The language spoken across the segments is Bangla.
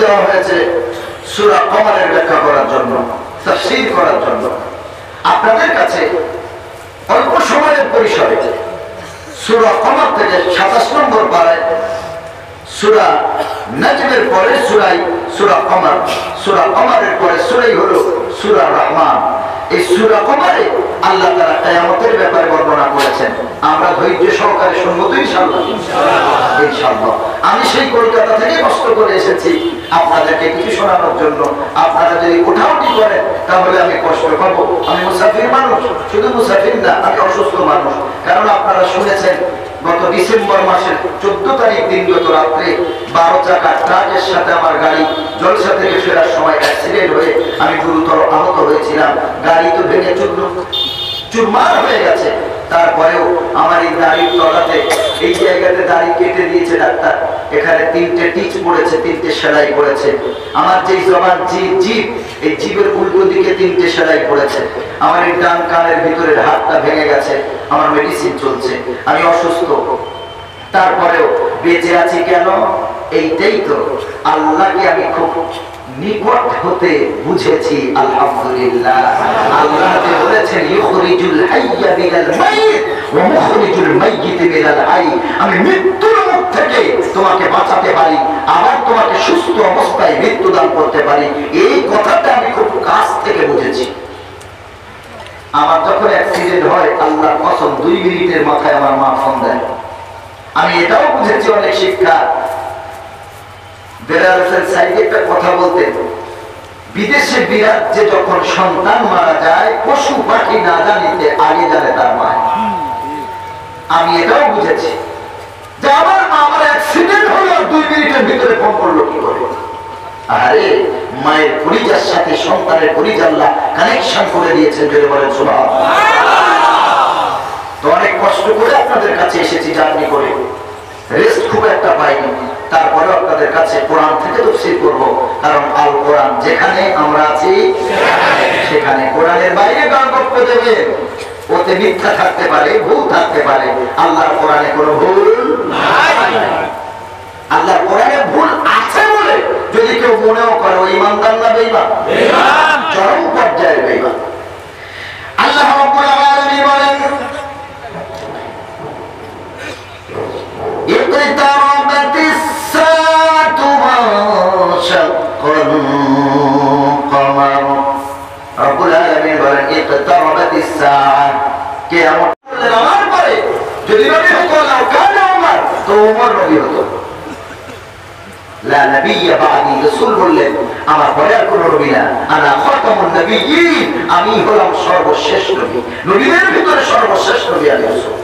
দেওয়া হয়েছে সূরা কমরের ব্যাখ্যা করার জন্য, তাফসীর করার জন্য। আপনাদের কাছে অল্প সময়ের পরিসরে সূরা কমর থেকে 27 নম্বর পারায় সূরা নাজমের পরে সূরা কমর, সূরা কমরের পরে সূরাই হলো সূরা রহমান। এই সূরা কমরে আল্লাহ তাআলা কিয়ামতের ব্যাপারে বর্ণনা করেছেন। আমরা ধৈর্য সহকারে শুনবো তো ইনশাআল্লাহ? ইনশাআল্লাহ। আমি সেই কলকাতা থেকে কষ্ট করে এসেছি আপনাদেরকে কিছু শোনানোর জন্য। আপনারা যদি উঠাউটি করেন তাহলে আমি কষ্ট পাবো। আমি মুসাফির মানুষ, শুধু মুসাফির না, আমি অসুস্থ মানুষ। কারণ আপনারা শুনেছেন গত ডিসেম্বর মাসের 14 তারিখ দিনগত রাত্রে 12 চাকা ট্রাকের সাথে আমার গাড়ি জলসা থেকে ফেরার সময় অ্যাক্সিডেন্ট হয়ে আমি গুরুতর আহত হয়েছিলাম। গাড়ি তো ভেঙে চুরমার হয়ে গেছে, তারপরেও আমার এই দাড়ির তলাতে এই জায়গাতে দাড়ি কেটে দিয়েছে ডাক্তার। এখানে 3টে টিচ পড়েছে, 3টে সেলাই পড়েছে। আমার যে জবান জিভ, এই জিভের উল্টো দিকে 3টে সেলাই পড়েছে। আমার এই ডান কানের ভিতরের হাতটা ভেঙে গেছে। আমার মেডিসিন চলছে, আমি অসুস্থ, তারপরেও বেঁচে আছি কেন? এইটাই তো আল্লাহকে আমি খুব নিকট হতে বুঝেছি। আলহামদুলিল্লাহ। আল্লাহ বলেছেন ইখরিজুল হাইয়া মিনাল মাইয়িত ওয়া মুখরিজুল মাইয়িত মিনাল হাই। আমি মৃত্যুর মুখ থেকে তোমাকে বাঁচাতে পারি, আবার তোমাকে সুস্থ অবস্থায় মৃত্যু দান করতে পারি। এই কথাটা আমি খুব কাছ থেকে বুঝেছি। আমার যখন অ্যাক্সিডেন্ট হয়, আল্লাহর কসম 2 মিনিটের মাথায় আমার মা ফোন দেয়। আমি এটাও বুঝেছি অনেক শিক্ষা। বেলাল হোসেন সাইদি একটা কথা বলতেন, বিদেশে বিরাট যে যখন সন্তান মারা যায়, পশু পাখি না জানিতে আগে জানে তার মা। আমি এটাও বুঝেছি যে আমার মা আমার অ্যাক্সিডেন্ট হলো 2 মিনিটের ভিতরে ফোন করলো কি করে। আরে মায়ের পরিজার সাথে সন্তানের পরিজা আল্লাহ কানেকশন করে দিয়েছেন। যদি বলেন সুবহানাল্লাহ। তো অনেক কষ্ট করে আপনাদের কাছে এসেছি জার্নি করে, রেস্ট খুব একটা পাইনি। তারপরে আপনাদের কাছে কোরআন থেকে তাফসীর করব, কারণ আল কোরআন যেখানে আমরা আছি সেখানে। কোরআনের বাইরে গান বক্তব্য দেবে, ওতে মিথ্যা থাকতে পারে, ভুল থাকতে পারে। আল্লাহর কোরআনে কোনো ভুল নাই। আল্লাহর কোরআনে ভুল আছে বলে যদি কেউ মনেও করে, ওই ইমানদার না বেঈমান? চরম পর্যায়ের বেঈমান। আল্লাহ রাব্বুল আলামিন বলেন ইকতারাবাতিস সাআতু ওয়ানশাক্কাল কমার। রাব্বুল আলামিন বলেন ইকতারাবাতিস সাআ, কিয়ামত আমার পরে যদি নবী হতো না কানে ওমর, তো ওমর নবী হতো। লা নবিয়্যা বাদি, রাসূল বললেন আমার পরে আর কোনো নবী না। আনা খাতামুন নবিয়্যিন, আমি হলাম সর্বশেষ নবী। নবীদের ভিতরে সর্বশেষ নবী আমি রাসূল।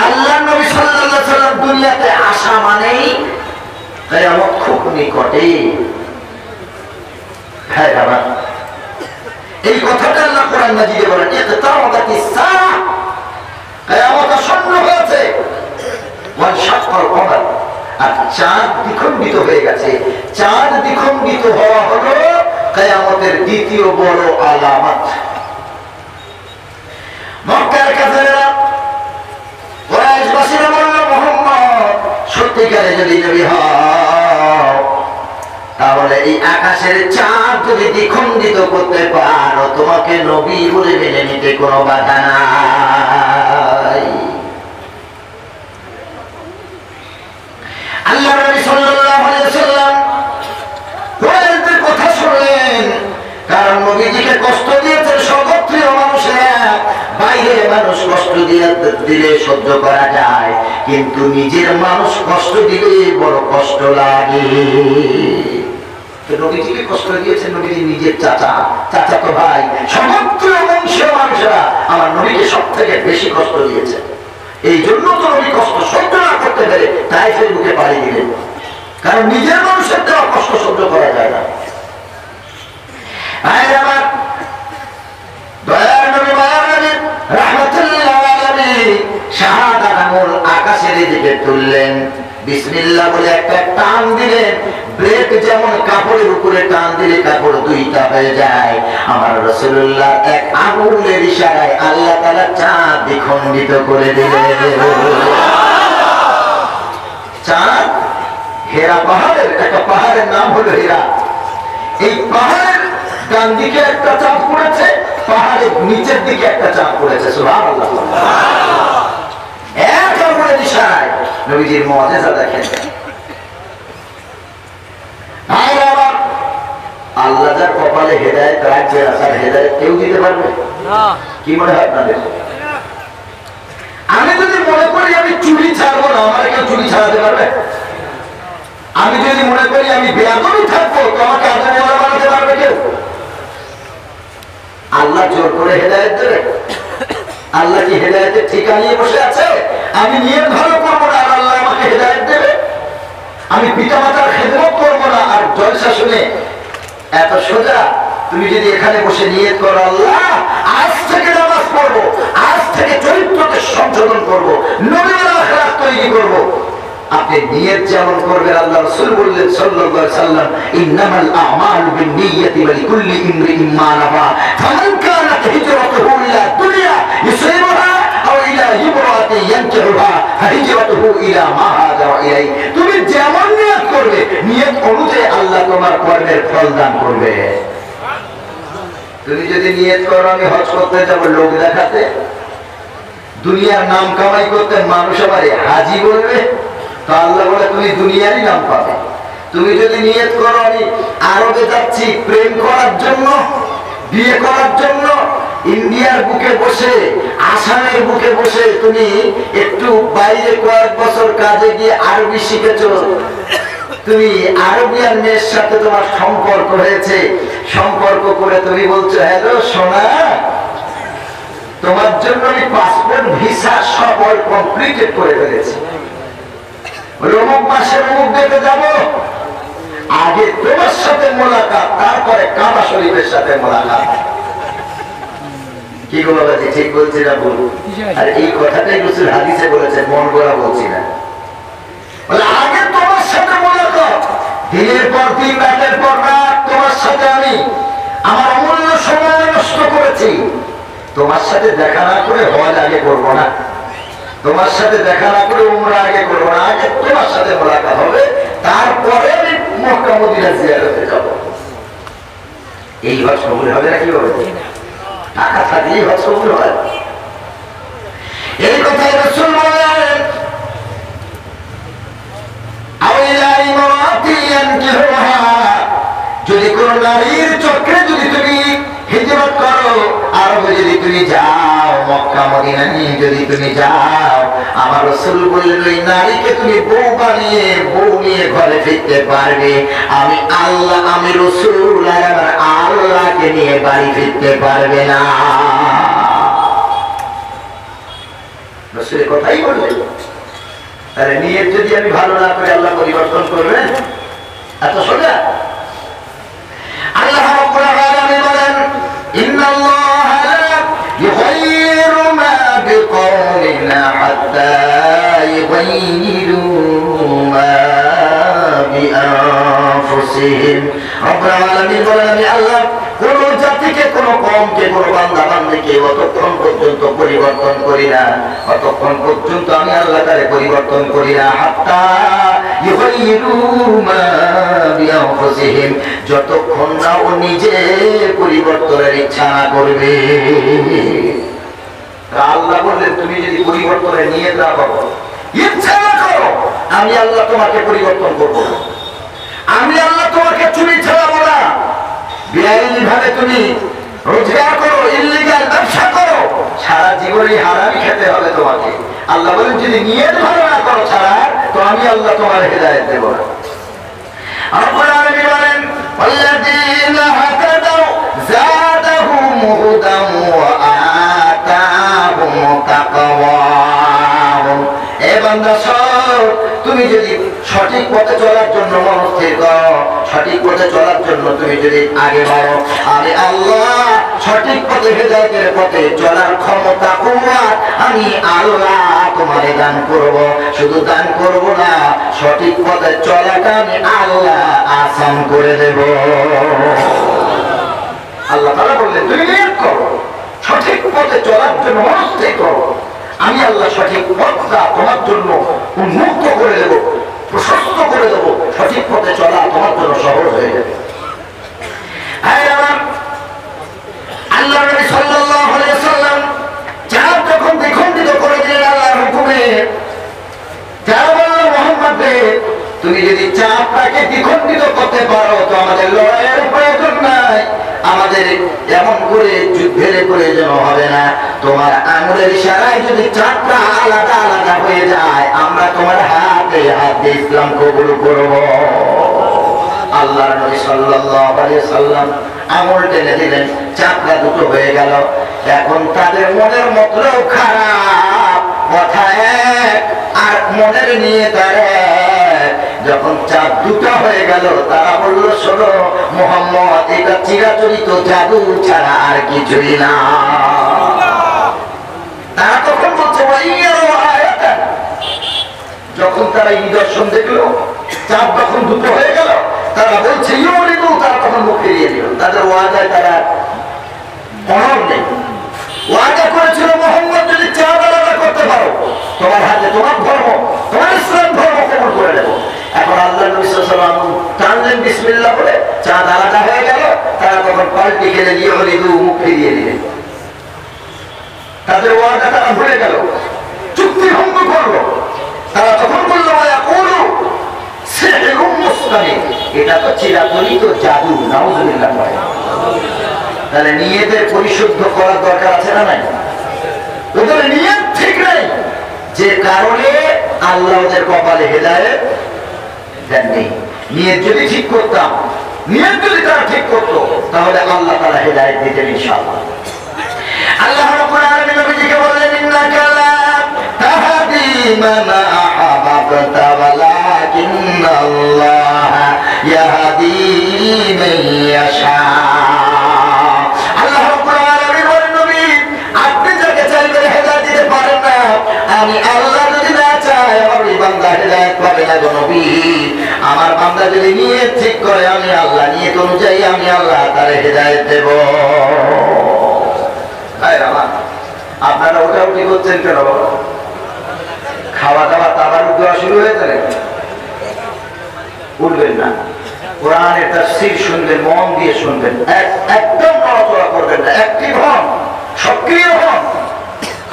আল্লাহর নবী সাল্লাল্লাহু আলাইহি সাল্লাম দুনিয়াতে আসা মানেই কিয়ামত খুব নিকটে। হ্যাঁ বাবা, এই কথাটা আল্লাহ কোরআন মাজিদে বলেন ইকতারাবাতিস সাআ, কিয়ামত আসন্ন হয়েছে। ওয়ানশাক্কাল কমার, আর চাঁদ দ্বিখণ্ডিত হয়ে গেছে। চাঁদ দ্বিখণ্ডিত হওয়া হলো কিয়ামতের দ্বিতীয় বড় আলামত। মক্কার কাফেররা কুরাইশবাসীরা বলল, মুহাম্মদ সত্যিকারে যদি নবী হও, তাহলে এই আকাশের চাঁদ যদি দ্বিখণ্ডিত করতে পারো, তোমাকে নবী বলে মেনে নিতে কোনো বাধা নাই। আল্লাহ নবী সাল্লাল্লাহু আলাইহি ওয়াসাল্লাম কুরাইশদের কথা শুনলেন, কারণ নবীজিকে কষ্ট দিয়েছে সর্বত্রীয় মানুষেরা। বাইরে মানুষ কষ্ট দিলে সহ্য করা যায়, কিন্তু নিজের মানুষ কষ্ট দিলে বড় কষ্ট লাগে। নবীজিকে কষ্ট দিয়েছেন নবীজি নিজের চাচাতো ভাই, সমগ্র বংশীয় মানুষেরা আমার নবীকে সব থেকে বেশি কষ্ট দিয়েছে। এই জন্য তো নবী কষ্ট সহ্য না করতে পেরে তায়েফের বুকে পাড়ি দিলেন, কারণ নিজের মানুষের দেওয়া কষ্ট সহ্য করা যায় না। আমার দয়ার নবী মায়ার নবী রাহমাতুল্লিল আলামিন শাহাদাত আঙ্গুল আকাশের দিকে তুললেন, বিসমিল্লাহ বলে একটা টান দিলেন। ব্রেক যেমন কাপড়ের উপরে টান দিলে কাপড় দুইটা হয়ে যায়, আমার রাসূলুল্লাহ এক আঙ্গুলের ইশারায় আল্লাহ তাআলা চাঁদ দ্বিখণ্ডিত করে দিলেন। চাঁদ হেরা পাহাড়ের একটা পাহাড়ের নাম হলো হেরা। এই পাহাড়ের ডান দিকে একটা চাঁদ পড়েছে, পাহাড়ের নিচের দিকে একটা চাঁদ পড়েছে। সুবহানাল্লাহ। এক আগুনের ইশারায় নবীজির মুআজিজা দেখেন। আল্লাহ যার কপালে হেদায়েত রাখবে, তার হেদায়েত কেউ দিতে পারবে না। কি মনে হয় আপনাদের? আমি যদি মনে করি আমি চুরি ছাড়বো না, আমার কেউ চুরি ছাড়াতে পারবে? আমি যদি মনে করি আমি বেয়াদবি থাকবো, তো আমাকে আদমওয়ালা বানাতে পারবে কেউ? আল্লাহ জোর করে হেদায়েত দেবে? আল্লাহ কি হেদায়েতের ঠিকা নিয়ে বসে আছে? আমি নিয়ত ভালো করবো না আর আল্লাহ আমাকে হেদায়েত দেবে? আমি পিতা মাতার খেদমত করবো না আর জলসা শুনে? এত সোজা? তুমি যদি এখানে বসে নিয়ত করো আল্লাহ আজ থেকে নামাজ পড়বো, আজ থেকে চরিত্রকে সংশোধন করবো, নবীওয়ালা আখলাক তৈরি করবো, আপনি নিয়ত যেমন করবেন, আল্লাহ রাসূল বললেন সাল্লাল্লাহু আলাইহি ওয়াসাল্লাম, ইন্নামাল আ'মালু বিন্নিয়াতি ওয়া লিকুল্লি ইমরিইন মা নাওয়া, ফামান কানাত হিজরাতুহু ইলা দুনিয়া ইউসিবুহা আও ইলা ইমরাতিন ইয়ানকিহুহা ফাহিজরাতুহু ইলা মা হাজারা ইলাই। তুমি যেমন নিয়ত করবে, নিয়ত অনুযায়ী আল্লাহ তোমার কর্মের ফল দান করবে। তুমি যদি নিয়ত করো আমি হজ করতে যাব লোক দেখাতে, দুনিয়ার নাম কামাই করতে, মানুষ আমারে হাজি বলবে, তো আল্লাহ বলে তুমি দুনিয়ারই নাম পাবে। তুমি যদি নিয়ত করো আমি আরবে যাচ্ছি প্রেম করার জন্য, বিয়ে করার জন্য, ইন্ডিয়ার বুকে বসে, আসামের বুকে বসে তুমি একটু বাইরে কয়েক বছর কাজে গিয়ে আরবি শিখেছো, তুমি আরবিয়ান মেয়ের সাথে তোমার সম্পর্ক হয়েছে, সম্পর্ক করে তুমি বলছো হ্যালো সোনা, তোমার জন্য আমি পাসপোর্ট ভিসা সব অল কমপ্লিটেড করে ফেলেছি, অমুক মাসে অমুক ডেটে যাব, আগে তোমার সাথে মোলাকাত, তারপরে কাবা শরীফের সাথে মোলাকাত। কি গো বাবাজি, ঠিক বলছি না বলবো? আর এই কথাটাই রাসূল হাদিসে বলেছেন, মন গড়া বলছি না। বলে আগে তোমার সাথে মোলাকাত, দিনের পর দিন, রাতের পর রাত তোমার সাথে আমি আমার অমূল্য সময় নষ্ট করেছি। তোমার সাথে দেখা না করে হজ আগে করবো না, তোমার সাথে দেখা না করে উমরা আগে করবো না, আগে তোমার সাথে মোলাকাত হবে, তারপরে আমি মক্কা মদিনা জিয়ারতে যাব। এই হজ কবুল হবে না? কি হবে? টাকা থাকলেই হজ কবুল হয়? এই কথাই রাসূল বলেন, যদি কোন নারীর চক্রে যদি তুমি হিজরত করো, আরবে যদি তুমি যাও, মক্কা মদিনা নিয়ে যদি তুমি যাও, আমার রাসূল বললেন ওই নারীকে তুমি বউ বানিয়ে, বউ নিয়ে ঘরে ফিরতে পারবে। আমি আল্লাহ, আমি রাসূল আর আমার আল্লাহকে নিয়ে বাড়ি ফিরতে পারবে না। রাসূলের কথাই বললেন। তাহলে নিয়ত যদি আমি ভালো না করে আল্লাহ পরিবর্তন করবেন? এত সোজা? আল্লাহ রাব্বুল আলামিন বলেন, ইন্নাল্লাহা লা ইউগাইয়িরু মা বিকওমিন হাত্তা ইউগাইয়িরু মা বিআনফুসিহিম। রাব্বুল আলামিন বলেন, আমি আল্লাহ কোন জাতিকে, কোন কওমকে, কোন বান্দা বান্দীকে অতক্ষণ পর্যন্ত পরিবর্তন করি না, অতক্ষণ পর্যন্ত আমি আল্লাহ তারে পরিবর্তন করি না, হাত্তা ইউগাইয়িরু মা বিআনফুসিহিম, যতক্ষণ না ও নিজে পরিবর্তনের ইচ্ছা না করবে। আল্লাহ বললেন তুমি যদি পরিবর্তনের নিয়ত না করো, ইচ্ছা না করো, আমি আল্লাহ তোমাকে পরিবর্তন করবো না। আমি আল্লাহ তোমাকে চুরি ছাড়াবো না। বেআইনি ভাবে তুমি রোজগার করো, ইল্লিগাল ব্যবসা করো, সারা জীবনে হারামি খেতে হবে তোমাকে। আল্লাহ বলেন যদি নিয়ত ভালো না করো ছাড়া, তো আমি আল্লাহ তোমার হেদায়েত দেব না। রব্বুল আলামিন বলেন, ওয়াল্লাযীনা হাতাদাউ যাদাহুম হুদান ওয়া আতাহুম তাকওয়াহুম। এ বান্দা শোন, তুমি যদি সঠিক পথে চলার জন্য মনস্থির করো, সঠিক পথে চলার জন্য তুমি যদি আগে বাড়ো, আমি আল্লাহ সঠিক পথে, হেদায়েতের পথে চলার ক্ষমতা, কুওয়াত আমি আল্লাহ তোমারে দান করব। শুধু দান করব না, সঠিক পথে চলাটা আমি আল্লাহ আসান করে দেব। আল্লাহ তাআলা বললেন তুমি নিয়ত করো, সঠিক পথে চলার জন্য মনস্থির করো, আমি আল্লাহ সঠিক পথটা তোমার জন্য উন্মুক্ত করে দেব, প্রশস্ত করে দেব, হয়ে যাবে। আল্লাহ নবী সাল্লাল্লাহু আলাইহি ওয়াসাল্লাম চাঁদ যখন দ্বিখণ্ডিত করে দিলেন আল্লাহর হুকুমে, যারা বলল মুহাম্মদ তুমি যদি চাঁদটাকে দ্বিখণ্ডিত করতে পারো তো আমাদের লড়াইয়ের প্রয়োজন নাই, আমাদের এমন করে যুদ্ধের প্রয়োজন হবে না, তোমার আঙুলের ইশারায় যদি চাঁদটা আলাদা আলাদা হয়ে যায় আমরা তোমার হাতে হাত দিয়ে ইসলাম কবুল করব। আল্লাহর নবী সাল্লাল্লাহু আলাইহি ওয়াসাল্লাম আঙুল টেনে দিলেন, চাঁদটা দুটো হয়ে গেল। এখন তাদের মনের মতলব খারাপ, কথা এক আর মনের নিয়ে তারা যখন চাঁদ দুটা হয়ে গেল তারা বলল শোনো মুহাম্মদ এটা চিরাচরিত জাদু ছাড়া আর কিছুই না। তারা তখন বলছে যখন তারা নিদর্শন দেখলো চাঁদ যখন দুটো হয়ে গেল তারা বলছে তারা তখন মুখ ফিরিয়ে দিল। তাদের ওয়াদায় তারা অনড় নেই। ওয়াদা করেছিল মুহাম্মদ যদি চাঁদ আলাদা করতে পারো তোমার হাতে তোমার ধর্ম তোমার ইসলাম ধর্ম কবুল করে দেবো। এখন আল্লাহ নবী সাল্লাল্লাহু আলাইহি ওয়াসাল্লাম টানলেন বিসমিল্লাহ বলে চাঁদ আলাদা হয়ে গেল। তারা তখন পাল্টি খেলে মুখ ফিরিয়ে দিলেন। তাদের ওয়াদা তারা ভুলে গেল, চুক্তি ভঙ্গ করলো। তারা তখন বললো এটা তো চিরাচরিত জাদু, নাউযুবিল্লাহ। তাহলে নিয়তের পরিশুদ্ধ করার দরকার আছে না নাই? ওদের নিয়ত ঠিক নাই, যে কারণে আল্লাহ ওদের কপালে হেদায়েত দেননি। নিয়ত যদি ঠিক করতাম, নিয়ত যদি তারা ঠিক করতো তাহলে আল্লাহ তাআলা হেদায়েত দিতেন ইনশাআল্লাহ। আল্লাহ রাব্বুল আলামিন নবীকে বললেন ইন্নাকা লা তাহদি মান আহাবাবতা ওয়ালাকিন্নাল্লাহ ইয়াহদি মান ইয়াশা। আল্লাহ রাব্বুল আলামিন বলেন নবী আপনি যাকে চাইবেন হেদায়েত দিতে পারেন না, আমি আল্লাহ যদি না চাই আমার এই বান্দা হেদায়েত পাবে না গো নবী। আমার বান্দা যদি নিয়ত ঠিক করে আমি আল্লাহ নিয়ত অনুযায়ী আমি আল্লাহ তার হেদায়েত দেব। আপনারা ওটা উঠি করছেন কেন? খাওয়া দাওয়া তাবারুক দেওয়া শুরু হয়েছে নাকি? উঠবেন না, কোরআনের তাফসীর শুনবেন, মন দিয়ে শুনবেন, একদম নড়াচড়া করবেন না, অ্যাক্টিভ হন, সক্রিয় হন।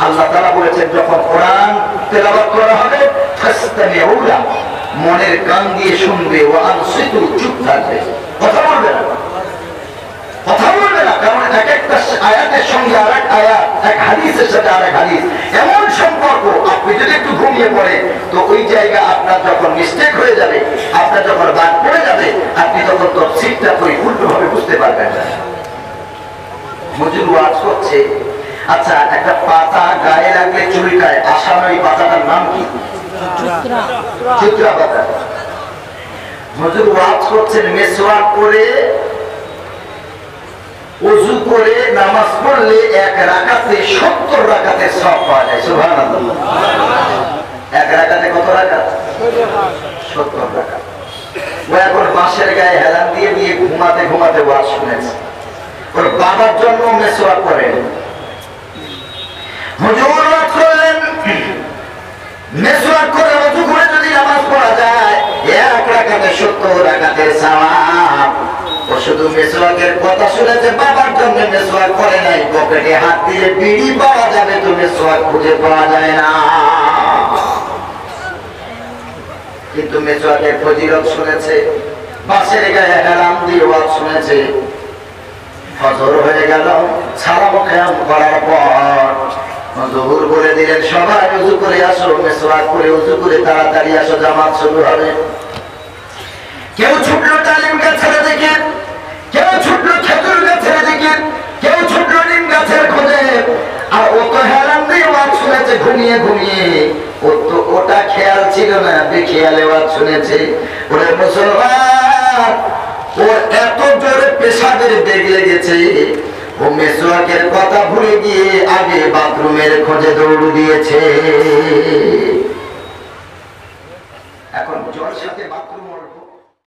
আল্লাহ তাআলা বলেছেন যখন কোরআন তেলাওয়াত করা হবে ফাসতামিউ লা, মনের কান দিয়ে শুনবে, ওয়া আনসিতু, চুপ থাকবে, কথা বলবে না, কথা বলবে না। কারণ এক একটা আয়াতের সঙ্গে আরেক আয়াত, এক হাদিসের সাথে আরেক হাদিস এমন সম্পর্ক, আপনি যদি একটু ঘুমিয়ে পড়ে তো ওই জায়গা আপনার যখন মিস্টেক হয়ে যাবে, আপনার যখন বাদ পড়ে যাবে, আপনি তখন তাফসীরটা পরিপূর্ণভাবে বুঝতে পারবেন না। হুজুর ওয়াজ করছে, আচ্ছা একটা পাতা গায়ে লাগলে চুলকায়, আসানো এই পাতাটার নাম কি? চিত্রা পাতা। হুজুর ওয়াজ করছেন মেসওয়াক করে ওযু করে নামাজ পড়লে এক রাকাতে 70 রাকাতের সওয়াব পাওয়া যায়। সুবহানাল্লাহ। এক রাকাতে কত রাকাত? 70 রাকাত। ও এখন বাঁশের গায়ে হেলান দিয়ে দিয়ে ঘুমাতে ঘুমাতে ওয়াজ শুনেছে। ওর বাবার জন্য মেসওয়াক করেন। হুজুর ওয়াজ করলেন মেসওয়াক করে ওযু করে যদি নামাজ পড়া যায় এক রাকাতে 70 রাকাতের সওয়াব। ও শুধু মেসওয়াকের কথা শুনেছে, বাবার জন্য মেসওয়াক করে নাই। পকেটে হাত দিয়ে বিড়ি পাওয়া যাবে তো মেসওয়াক খুঁজে পাওয়া যায় না। কিন্তু মেসওয়াকের ফজিলত শুনেছে, বাঁশের গায়ে হেলান দিয়ে ওয়াজ শুনেছে। ফজর হয়ে গেল, সালাম কিয়াম করার পর হুজুর বলে দিলেন সবাই ওযু করে আসো, মেসওয়াক করে ওযু করে তাড়াতাড়ি আসো, জামাত শুরু হবে। কেউ ছুটলো তালিম গাছের দিকে, কেউ ছুটলো খেজুর গাছের দিকে, কেউ ছুটলো নিম গাছের খোঁজে। আর ও তো হেলান দিয়ে ওয়াজ শুনেছে ঘুমিয়ে ঘুমিয়ে, ও তো ওটা খেয়াল ছিল না, বেখেয়ালে ওয়াজ শুনেছে। ওরে মুসলমান, ওর এত জোরে পেশাবের বেগ লেগেছে, ও মেসওয়াকের কথা ভুলে গিয়ে আগে বাথরুমের খোঁজে দৌড় দিয়েছে।